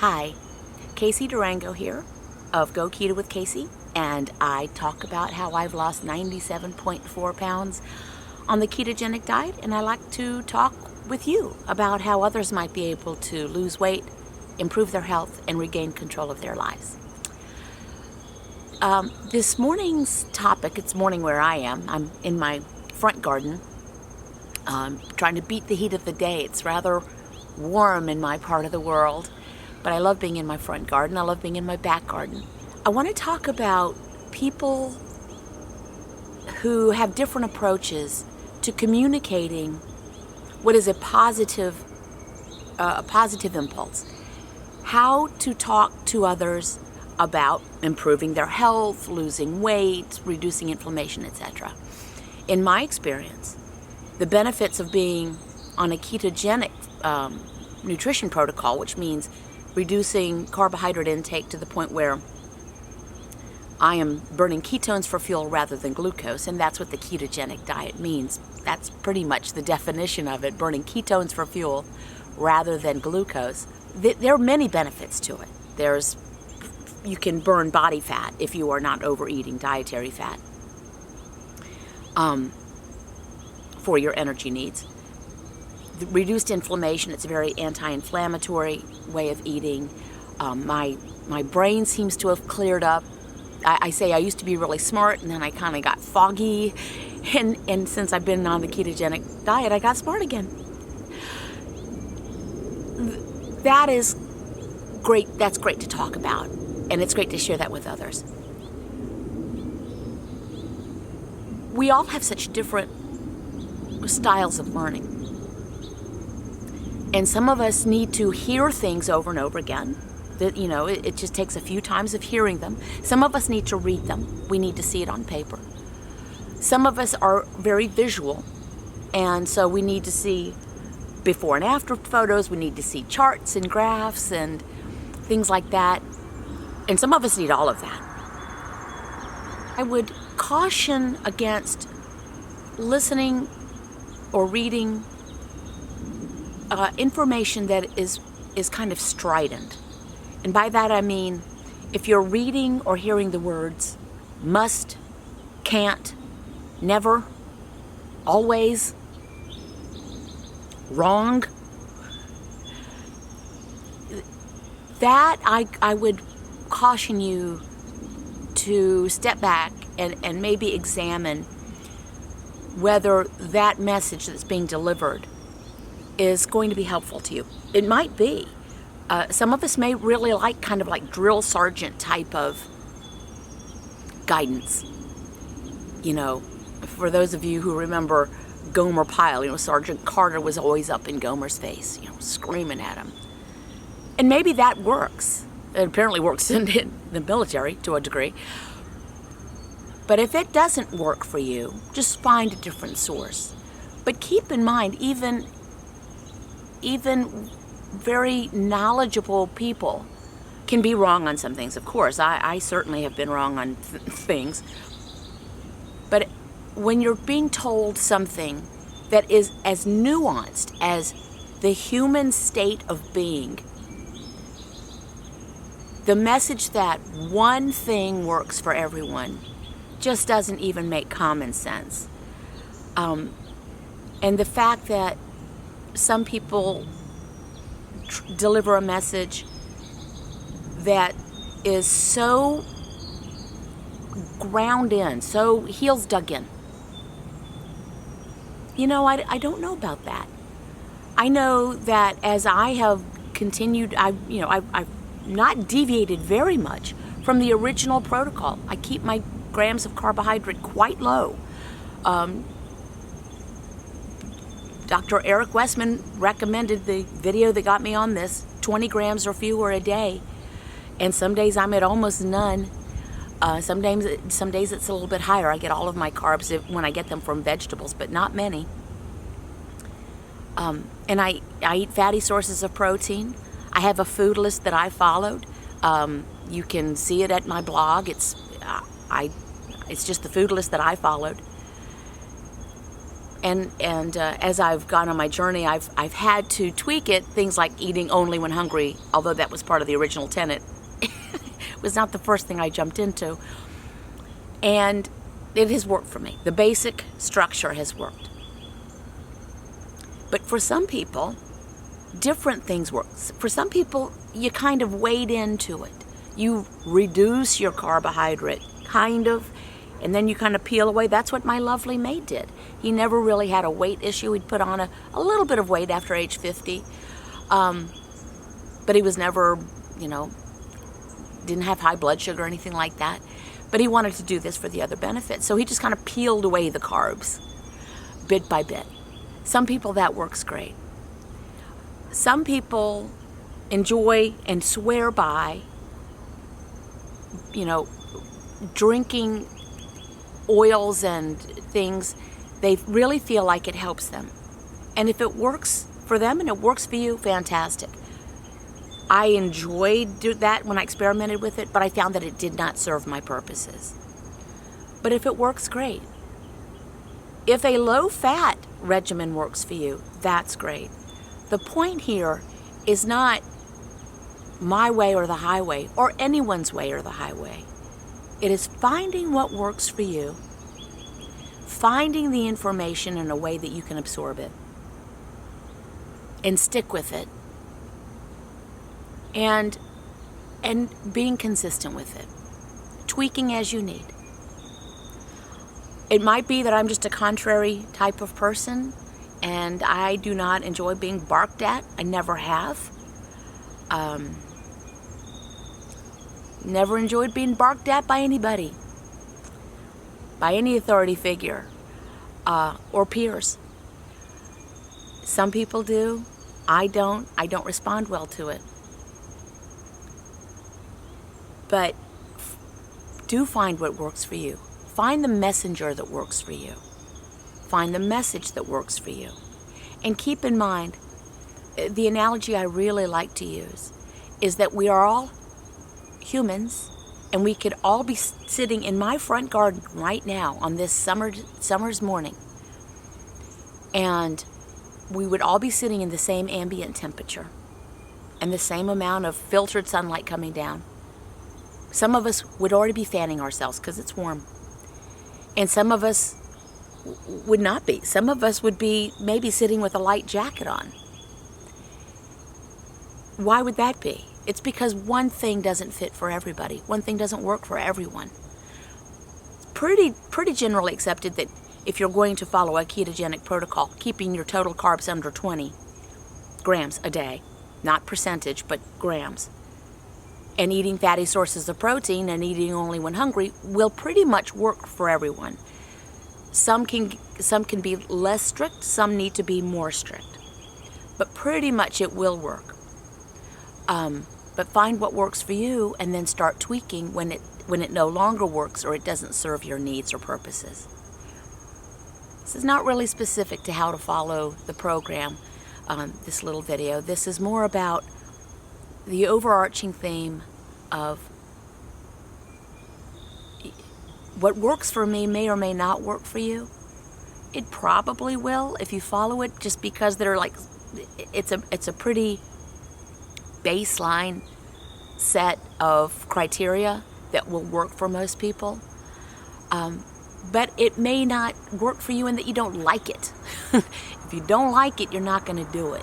Hi, Casey Durango here of Go Keto with Casey, and I talk about how I've lost 97.4 pounds on the ketogenic diet, and I like to talk with you about how others might be able to lose weight, improve their health, and regain control of their lives. This morning's topic, it's morning where I am. I'm in my front garden, trying to beat the heat of the day. It's rather warm in my part of the world, but I love being in my front garden. I love being in my back garden. I want to talk about people who have different approaches to communicating what is a positive impulse. How to talk to others about improving their health, losing weight, reducing inflammation, etc. In my experience, the benefits of being on a ketogenic nutrition protocol, which means reducing carbohydrate intake to the point where I am burning ketones for fuel rather than glucose, and that's what the ketogenic diet means. That's pretty much the definition of it, burning ketones for fuel rather than glucose. There are many benefits to it. You can burn body fat if you are not overeating dietary fat for your energy needs. The reduced inflammation, it's a very anti-inflammatory way of eating. My brain seems to have cleared up. I say I used to be really smart, and then I kind of got foggy, and since I've been on the ketogenic diet, I got smart again. That is great. That's great to talk about, and it's great to share that with others. We all have such different styles of learning. And some of us need to hear things over and over again. That, it just takes a few times of hearing them. Some of us need to read them. We need to see it on paper. Some of us are very visual, and so we need to see before and after photos. We need to see charts and graphs and things like that. And some of us need all of that. I would caution against listening or reading information that is kind of strident. And by that I mean, if you're reading or hearing the words must, can't, never, always, wrong, that I would caution you to step back and maybe examine whether that message that's being delivered is going to be helpful to you. It might be. Some of us may really like kind of like drill sergeant type of guidance. For those of you who remember Gomer Pyle, Sergeant Carter was always up in Gomer's face, screaming at him. And maybe that works. It apparently works in the military to a degree. But if it doesn't work for you, just find a different source. But keep in mind, even very knowledgeable people can be wrong on some things. Of course, I certainly have been wrong on things. But when you're being told something that is as nuanced as the human state of being, the message that one thing works for everyone just doesn't even make common sense. And the fact that some people deliver a message that is so ground in, so heels dug in. I don't know about that. I know that as I have continued, I've not deviated very much from the original protocol. I keep my grams of carbohydrate quite low. Dr. Eric Westman recommended the video that got me on this, 20 grams or fewer a day. And some days I'm at almost none. Some days it's a little bit higher. I get all of my carbs when I get them from vegetables, but not many. And I eat fatty sources of protein. I have a food list that I followed. You can see it at my blog. It's just the food list that I followed. And as I've gone on my journey, I've had to tweak it. Things like eating only when hungry, although that was part of the original tenet. It was not the first thing I jumped into. And it has worked for me. The basic structure has worked. But for some people, different things work. For some people, you kind of wade into it. You reduce your carbohydrate, kind of, and then you kind of peel away. That's what my lovely mate did. He never really had a weight issue. He'd put on a little bit of weight after age 50. But he was never, didn't have high blood sugar or anything like that. But he wanted to do this for the other benefits. So he just kind of peeled away the carbs, bit by bit. Some people, that works great. Some people enjoy and swear by, drinking oils and things. They really feel like it helps them. And if it works for them and it works for you, fantastic. I enjoyed that when I experimented with it, but I found that it did not serve my purposes. But if it works, great. If a low-fat regimen works for you, that's great. The point here is not my way or the highway, or anyone's way or the highway. It is finding what works for you, finding the information in a way that you can absorb it, and stick with it, and being consistent with it, tweaking as you need. It might be that I'm just a contrary type of person, and I do not enjoy being barked at. I never have. Never enjoyed being barked at by anybody, by any authority figure, or peers. Some people do. I don't. I don't respond well to it. But do find what works for you. Find the messenger that works for you. Find the message that works for you. And keep in mind, the analogy I really like to use is that we are all humans, and we could all be sitting in my front garden right now on this summer's morning, and we would all be sitting in the same ambient temperature and the same amount of filtered sunlight coming down. Some of us would already be fanning ourselves because it's warm, and some of us would not be. Some of us would be maybe sitting with a light jacket on. Why would that be? It's because one thing doesn't fit for everybody. One thing doesn't work for everyone. It's pretty generally accepted that if you're going to follow a ketogenic protocol, keeping your total carbs under 20 grams a day, not percentage, but grams, and eating fatty sources of protein and eating only when hungry will pretty much work for everyone. Some can be less strict, some need to be more strict. But pretty much it will work. But find what works for you and then start tweaking when it no longer works or it doesn't serve your needs or purposes. This is not really specific to how to follow the program, this little video. This is more about the overarching theme of what works for me may or may not work for you. It probably will if you follow it, just because it's a pretty baseline set of criteria that will work for most people. But it may not work for you in that you don't like it. If you don't like it, you're not going to do it.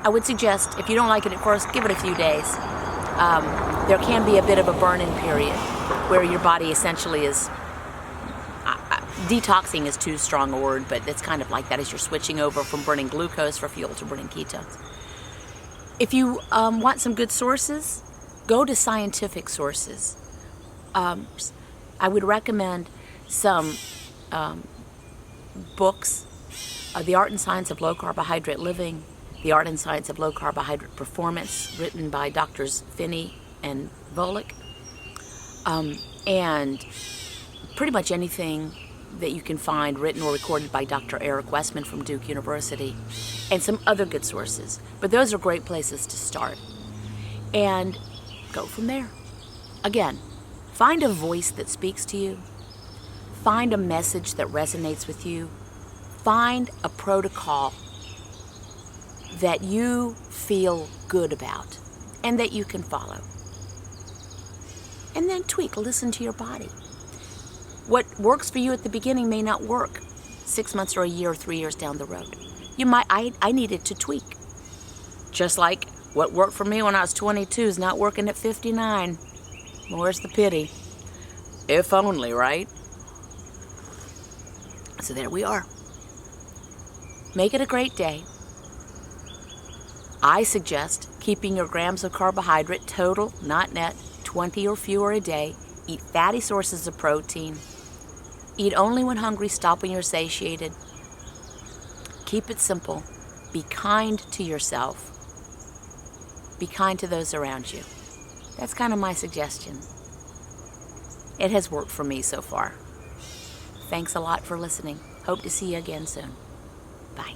I would suggest, if you don't like it at first, give it a few days. There can be a bit of a burn-in period where your body essentially is, detoxing is too strong a word, but it's kind of like that as you're switching over from burning glucose for fuel to burning ketones. If you want some good sources, go to scientific sources. I would recommend some books, The Art and Science of Low Carbohydrate Living, The Art and Science of Low Carbohydrate Performance, written by Drs. Finney and Volek, and pretty much anything that you can find written or recorded by Dr. Eric Westman from Duke University, and some other good sources. But those are great places to start. And go from there. Again, find a voice that speaks to you. Find a message that resonates with you. Find a protocol that you feel good about and that you can follow. And then tweak, listen to your body. What works for you at the beginning may not work 6 months or a year or 3 years down the road. I needed to tweak. Just like what worked for me when I was 22 is not working at 59. Where's the pity? If only, right? So there we are. Make it a great day. I suggest keeping your grams of carbohydrate total, not net, 20 or fewer a day. Eat fatty sources of protein. Eat only when hungry, stop when you're satiated. Keep it simple. Be kind to yourself. Be kind to those around you. That's kind of my suggestion. It has worked for me so far. Thanks a lot for listening. Hope to see you again soon. Bye.